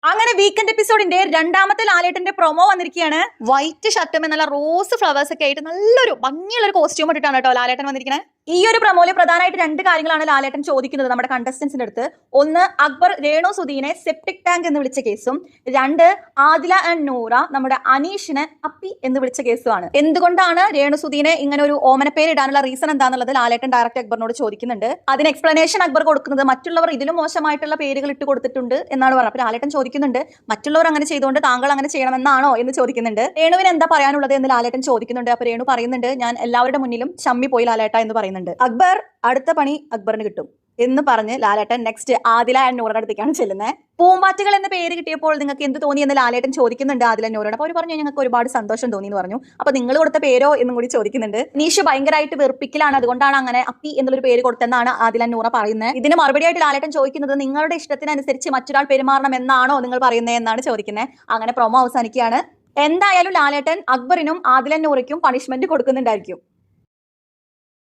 അങ്ങനെ വീക്കെൻഡ് എപ്പിസോഡിന്റെ രണ്ടാമത്തെ ലാലേട്ടന്റെ പ്രൊമോ വന്നിരിക്കുകയാണ്. വൈറ്റ് ഷർട്ടും നല്ല റോസ് ഫ്ലവേഴ്സ് ഒക്കെ ആയിട്ട് നല്ലൊരു ഭംഗിയുള്ള ഒരു കോസ്റ്റ്യൂം ഇട്ടിട്ടാണ് കേട്ടോ ലാലേട്ടൻ വന്നിരിക്കുന്നത്. ഈ ഒരു പ്രൊമോയില് പ്രധാനമായിട്ട് രണ്ട് കാര്യങ്ങളാണ് ലാലേട്ടൻ ചോദിക്കുന്നത് നമ്മുടെ കണ്ടസ്റ്റൻസിന്റെ അടുത്ത്. ഒന്ന്, അക്ബർ രേണു സുധീനെ സെപ്റ്റിക് ടാങ്ക് എന്ന് വിളിച്ച കേസും, രണ്ട്, ആദില ആൻഡ് നൂറ നമ്മുടെ അനീഷിനെ അപ്പി എന്ന് വിളിച്ച കേസുമാണ്. എന്തുകൊണ്ടാണ് രേണു സുധീനെ ഇങ്ങനെ ഒരു ഓമനപ്പേര് ഇടാനുള്ള റീസൺ എന്താണെന്നുള്ളത് ലാലേട്ടൻ ഡയറക്റ്റ് അക്ബറിനോട് ചോദിക്കുന്നുണ്ട്. അതിന് എക്സ്പ്ലനേഷൻ അക്ബർ കൊടുക്കുന്നത് മറ്റുള്ളവർ ഇതിലും മോശമായിട്ടുള്ള പേരുകൾ ഇട്ട് കൊടുത്തിട്ടുണ്ട് എന്നാണ് പറഞ്ഞത്. അപ്പൊ ലാലേട്ടൻ ചോദിക്കുന്നുണ്ട്, മറ്റുള്ളവർ അങ്ങനെ ചെയ്തുകൊണ്ട് താങ്കൾ അങ്ങനെ ചെയ്യണമെന്നാണോ എന്ന് ചോദിക്കുന്നുണ്ട്. രേണുവിന് എന്താ പറയാനുള്ളത് എന്ന് ലാലേട്ടൻ ചോദിക്കുന്നുണ്ട്. അപ്പൊ രേണു പറയുന്നുണ്ട്, ഞാൻ എല്ലാവരുടെ മുന്നിലും ചമ്മി പോയി ലാലേട്ട എന്ന് പറയുന്നുണ്ട്. അക്ബർ അടുത്ത പണി അക്ബറിന് കിട്ടും എന്ന് പറഞ്ഞ് ലാലേട്ടൻ നെക്സ്റ്റ് ആദില ആൻഡ് നൂറയുടെ അടുത്തേക്കാണ് ചെല്ലുന്നത്. പൂമ്പാറ്റകൾ എന്ന പേര് കിട്ടിയപ്പോൾ നിങ്ങൾക്ക് എന്ത് തോന്നി എന്ന് ലാലേട്ടൻ ചോദിക്കുന്നുണ്ട് ആദില നൂറോട്. അപ്പോൾ അവർ പറഞ്ഞു, ഞങ്ങൾക്ക് ഒരുപാട് സന്തോഷം തോന്നി എന്ന് പറഞ്ഞു. അപ്പൊ നിങ്ങൾ കൊടുത്ത പേരോ എന്നും കൂടി ചോദിക്കുന്നുണ്ട്. നീഷ് ഭയങ്കരമായിട്ട് വെറുപ്പിക്കലാണ്, അതുകൊണ്ടാണ് അങ്ങനെ അപ്പി എന്നുള്ളൊരു പേര് കൊടുത്തെന്നാണ് ആദില നൂറ പറയുന്നത്. ഇതിന് മറുപടിയായിട്ട് ലാലേട്ടൻ ചോദിക്കുന്നത്, നിങ്ങളുടെ ഇഷ്ടത്തിനനുസരിച്ച് മറ്റൊരാൾ പെരുമാറണം എന്നാണോ നിങ്ങൾ പറയുന്നത് എന്നാണ് ചോദിക്കുന്നത്. അങ്ങനെ പ്രൊമോ അവസാനിക്കുകയാണ്. എന്തായാലും ലാലേട്ടൻ അക്ബറിനും ആദില നൂറയ്ക്കും പണിഷ്മെന്റ് കൊടുക്കുന്നുണ്ടായിരിക്കും.